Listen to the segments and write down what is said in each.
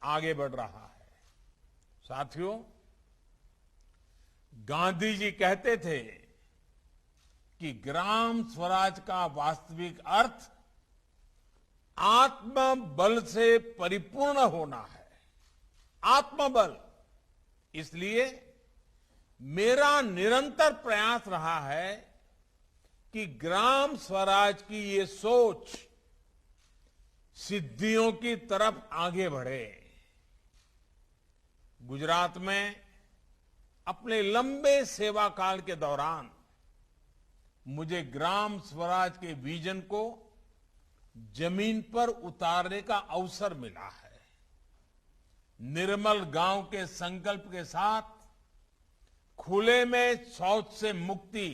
आगे बढ़ रहा है। साथियों, गांधी जी कहते थे कि ग्राम स्वराज का वास्तविक अर्थ आत्मबल से परिपूर्ण होना है। आत्मबल। इसलिए मेरा निरंतर प्रयास रहा है कि ग्राम स्वराज की ये सोच सिद्धियों की तरफ आगे बढ़े। गुजरात में अपने लंबे सेवा काल के दौरान मुझे ग्राम स्वराज के विजन को जमीन पर उतारने का अवसर मिला है। निर्मल गांव के संकल्प के साथ खुले में शौच से मुक्ति,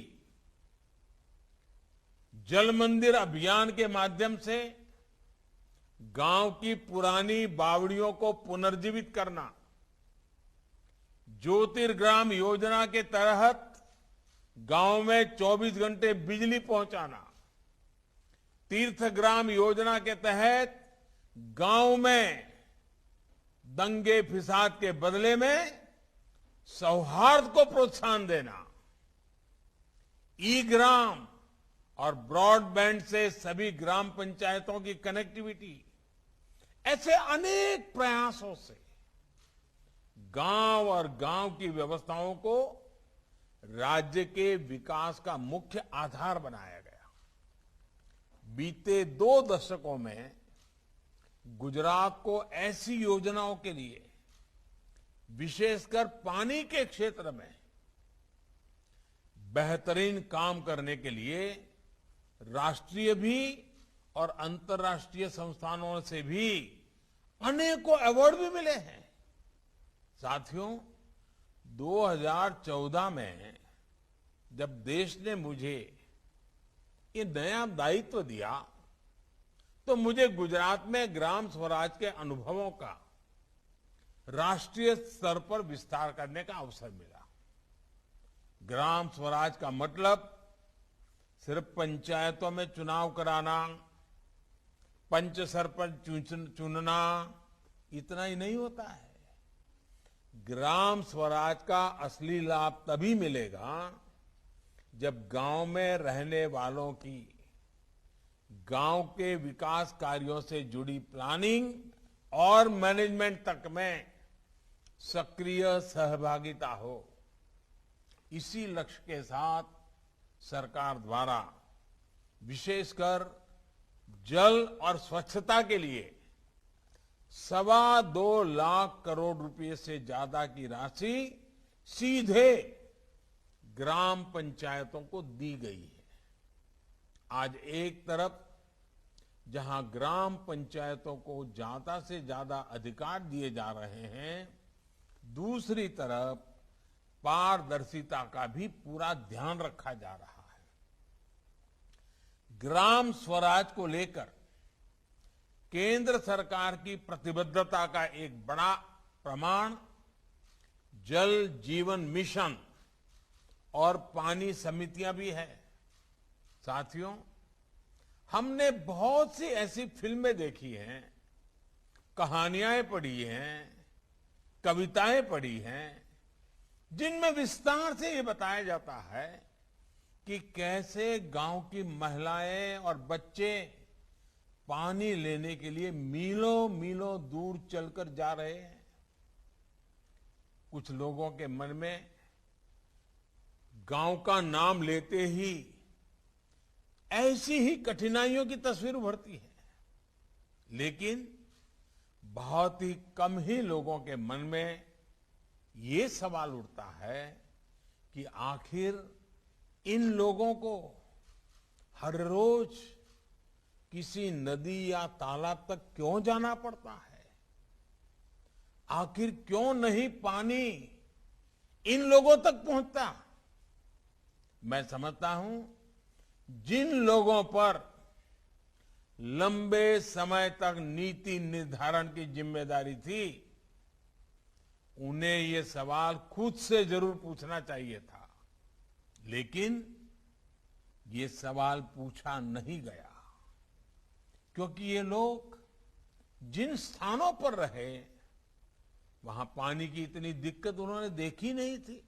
जल मंदिर अभियान के माध्यम से गांव की पुरानी बावड़ियों को पुनर्जीवित करना, ज्योतिर्ग्राम योजना के तहत गांव में 24 घंटे बिजली पहुंचाना, तीर्थग्राम योजना के तहत गांव में दंगे फिसाद के बदले में सौहार्द को प्रोत्साहन देना, ई ग्राम और ब्रॉडबैंड से सभी ग्राम पंचायतों की कनेक्टिविटी, ऐसे अनेक प्रयासों से गांव और गांव की व्यवस्थाओं को राज्य के विकास का मुख्य आधार बनाया गया। बीते 2 दशकों में गुजरात को ऐसी योजनाओं के लिए, विशेषकर पानी के क्षेत्र में बेहतरीन काम करने के लिए राष्ट्रीय भी और अंतर्राष्ट्रीय संस्थानों से भी अनेकों अवार्ड भी मिले हैं। साथियों, 2014 में जब देश ने मुझे ये नया दायित्व दिया तो मुझे गुजरात में ग्राम स्वराज के अनुभवों का राष्ट्रीय स्तर पर विस्तार करने का अवसर मिला। ग्राम स्वराज का मतलब सिर्फ पंचायतों में चुनाव कराना, पंच सरपंच चुनना, इतना ही नहीं होता है। ग्राम स्वराज का असली लाभ तभी मिलेगा जब गांव में रहने वालों की गांव के विकास कार्यों से जुड़ी प्लानिंग और मैनेजमेंट तक में सक्रिय सहभागिता हो। इसी लक्ष्य के साथ सरकार द्वारा विशेषकर जल और स्वच्छता के लिए 2.25 लाख करोड़ रुपए से ज्यादा की राशि सीधे ग्राम पंचायतों को दी गई है। आज एक तरफ जहां ग्राम पंचायतों को ज्यादा से ज्यादा अधिकार दिए जा रहे हैं, दूसरी तरफ पारदर्शिता का भी पूरा ध्यान रखा जा रहा है। ग्राम स्वराज को लेकर केंद्र सरकार की प्रतिबद्धता का एक बड़ा प्रमाण जल जीवन मिशन और पानी समितियां भी है। साथियों, हमने बहुत सी ऐसी फिल्में देखी हैं, कहानियां पढ़ी हैं, कविताएं पढ़ी हैं, जिनमें विस्तार से ये बताया जाता है कि कैसे गांव की महिलाएं और बच्चे पानी लेने के लिए मीलों मीलों दूर चलकर जा रहे हैं। कुछ लोगों के मन में गांव का नाम लेते ही ऐसी ही कठिनाइयों की तस्वीर उभरती है, लेकिन बहुत ही कम ही लोगों के मन में ये सवाल उठता है कि आखिर इन लोगों को हर रोज किसी नदी या तालाब तक क्यों जाना पड़ता है? आखिर क्यों नहीं पानी इन लोगों तक पहुंचता? मैं समझता हूं जिन लोगों पर लंबे समय तक नीति निर्धारण की जिम्मेदारी थी, उन्हें ये सवाल खुद से जरूर पूछना चाहिए था, लेकिन ये सवाल पूछा नहीं गया, क्योंकि ये लोग जिन स्थानों पर रहे वहां पानी की इतनी दिक्कत उन्होंने देखी नहीं थी।